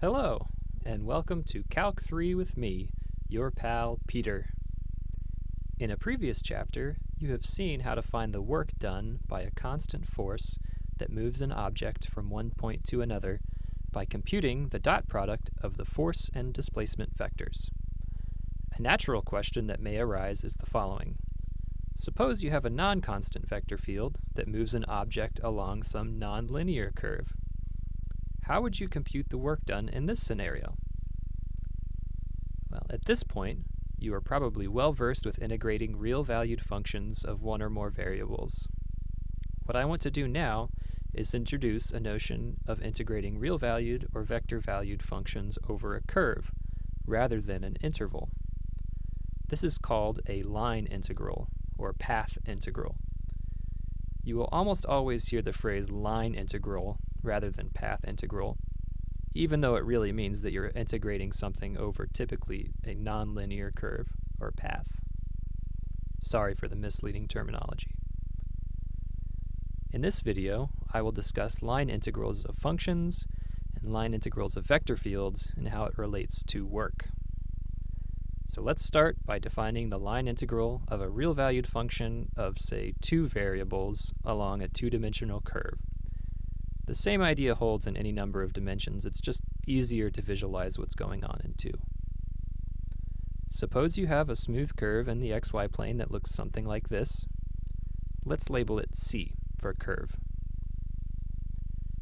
Hello, and welcome to Calc 3 with me, your pal Peter. In a previous chapter, you have seen how to find the work done by a constant force that moves an object from one point to another by computing the dot product of the force and displacement vectors. A natural question that may arise is the following. Suppose you have a non-constant vector field that moves an object along some nonlinear curve. How would you compute the work done in this scenario? Well, at this point, you are probably well versed with integrating real-valued functions of one or more variables. What I want to do now is introduce a notion of integrating real-valued or vector-valued functions over a curve, rather than an interval. This is called a line integral, or path integral. You will almost always hear the phrase line integral rather than path integral, even though it really means that you're integrating something over typically a nonlinear curve or path. Sorry for the misleading terminology. In this video, I will discuss line integrals of functions and line integrals of vector fields and how it relates to work. So let's start by defining the line integral of a real-valued function of, say, two variables along a two-dimensional curve. The same idea holds in any number of dimensions, it's just easier to visualize what's going on in two. Suppose you have a smooth curve in the xy plane that looks something like this. Let's label it C for curve.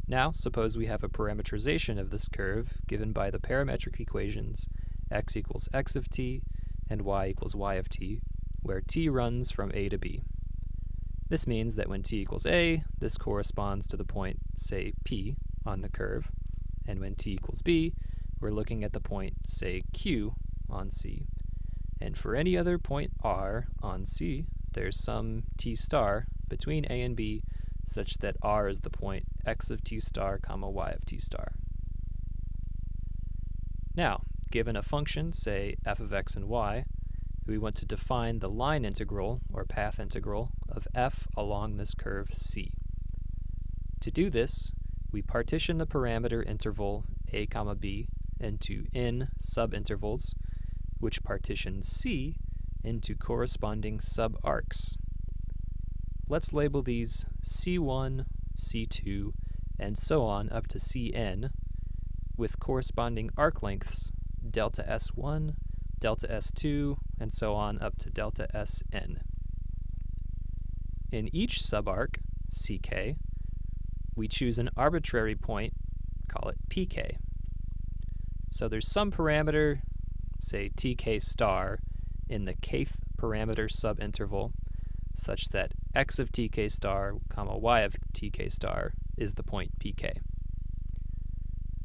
Now, suppose we have a parametrization of this curve given by the parametric equations x equals x of t and y equals y of t, where t runs from a to b. This means that when t equals a, this corresponds to the point, say, P on the curve, and when t equals b, we're looking at the point, say, Q on C. And for any other point R on C, there's some t star between a and b such that R is the point x of t star comma y of t star. Now, given a function, say, f of x and y, we want to define the line integral, or path integral, of f along this curve C. To do this, we partition the parameter interval a comma b into n subintervals, which partition C into corresponding subarcs. Let's label these C1, C2, and so on up to Cn, with corresponding arc lengths delta S1, delta S2, and so on up to delta Sn. In each subarc, Ck, we choose an arbitrary point, call it Pk. So there's some parameter, say Tk star, in the kth parameter subinterval, such that x of Tk star, comma y of Tk star is the point Pk.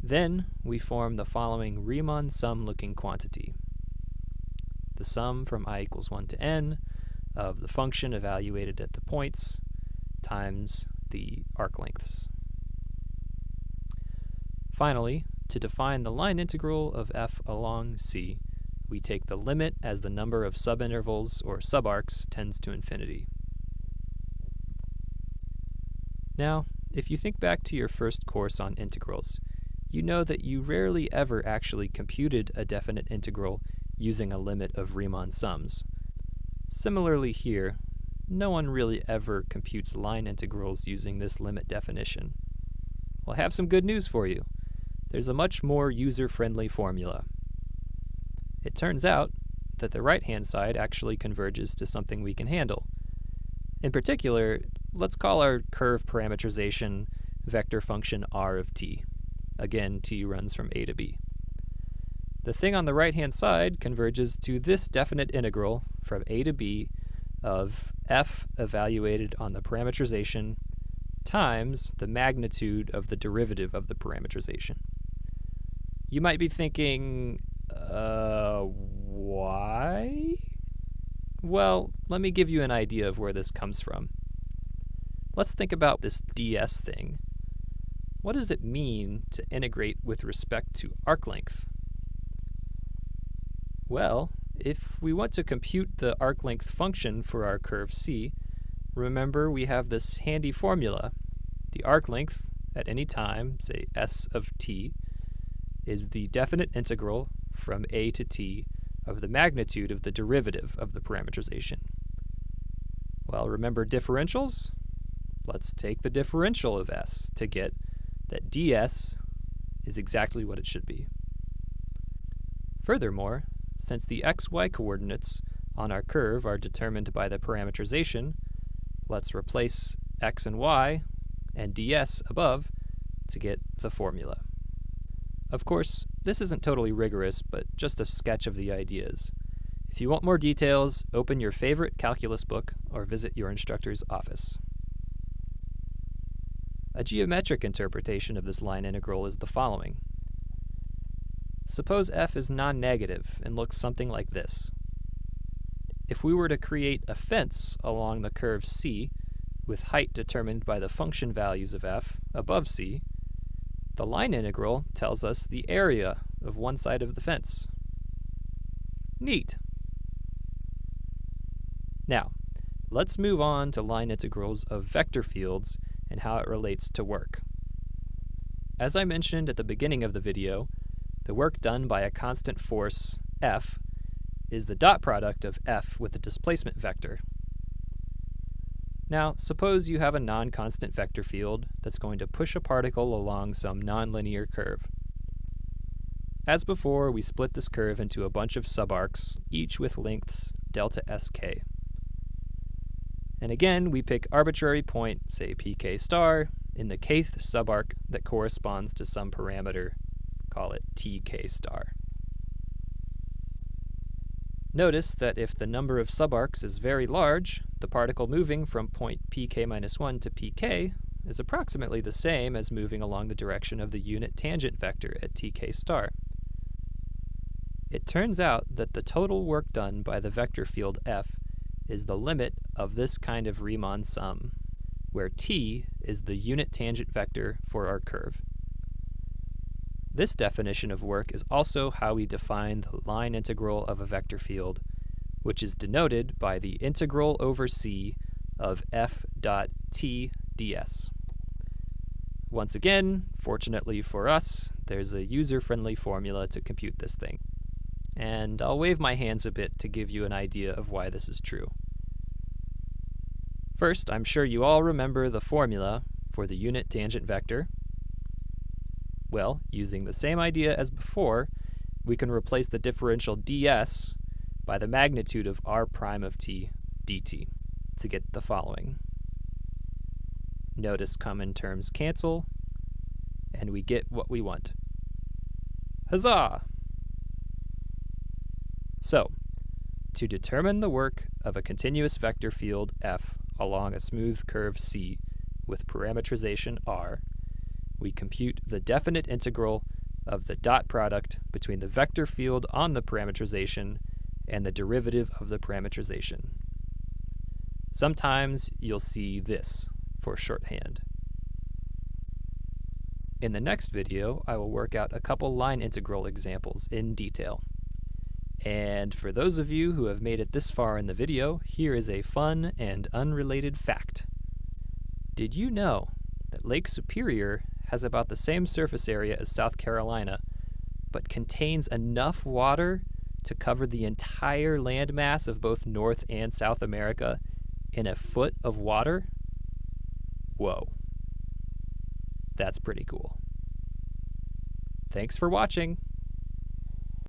Then we form the following Riemann sum-looking quantity. The sum from I equals 1 to n of the function evaluated at the points times the arc lengths. Finally, to define the line integral of f along C, we take the limit as the number of subintervals or subarcs tends to infinity. Now, if you think back to your first course on integrals, you know that you rarely ever actually computed a definite integral using a limit of Riemann sums. Similarly here, no one really ever computes line integrals using this limit definition. Well, I have some good news for you. There's a much more user-friendly formula. It turns out that the right-hand side actually converges to something we can handle. In particular, let's call our curve parametrization vector function r of t. Again, t runs from a to b. The thing on the right-hand side converges to this definite integral from a to b of f evaluated on the parametrization times the magnitude of the derivative of the parametrization. You might be thinking, why? Well, let me give you an idea of where this comes from. Let's think about this ds thing. What does it mean to integrate with respect to arc length? Well, if we want to compute the arc length function for our curve C, remember we have this handy formula. The arc length at any time, say s of t, is the definite integral from a to t of the magnitude of the derivative of the parameterization. Well, remember differentials? Let's take the differential of s to get that ds is exactly what it should be. Furthermore, since the xy coordinates on our curve are determined by the parameterization, let's replace x and y and ds above to get the formula. Of course, this isn't totally rigorous, but just a sketch of the ideas. If you want more details, open your favorite calculus book or visit your instructor's office. A geometric interpretation of this line integral is the following. Suppose f is non-negative and looks something like this. If we were to create a fence along the curve c, with height determined by the function values of f above c, the line integral tells us the area of one side of the fence. Neat! Now, let's move on to line integrals of vector fields and how it relates to work. As I mentioned at the beginning of the video, the work done by a constant force, F, is the dot product of F with the displacement vector. Now, suppose you have a non-constant vector field that's going to push a particle along some nonlinear curve. As before, we split this curve into a bunch of subarcs, each with lengths delta sk. And again, we pick arbitrary point, say pk star, in the kth subarc that corresponds to some parameter, call it tk star. Notice that if the number of subarcs is very large, the particle moving from point pk-1 to pk is approximately the same as moving along the direction of the unit tangent vector at tk star. It turns out that the total work done by the vector field F is the limit of this kind of Riemann sum, where t is the unit tangent vector for our curve. This definition of work is also how we define the line integral of a vector field, which is denoted by the integral over c of f dot t ds. Once again, fortunately for us, there's a user-friendly formula to compute this thing. And I'll wave my hands a bit to give you an idea of why this is true. First, I'm sure you all remember the formula for the unit tangent vector. Well, using the same idea as before, we can replace the differential ds by the magnitude of r prime of t dt to get the following. Notice common terms cancel, and we get what we want. Huzzah! So, to determine the work of a continuous vector field f along a smooth curve c with parametrization r, we compute the definite integral of the dot product between the vector field on the parametrization and the derivative of the parametrization. Sometimes you'll see this for shorthand. In the next video, I will work out a couple line integral examples in detail. And for those of you who have made it this far in the video, here is a fun and unrelated fact. Did you know that Lake Superior has about the same surface area as South Carolina, but contains enough water to cover the entire landmass of both North and South America in a foot of water? Whoa. That's pretty cool. Thanks for watching.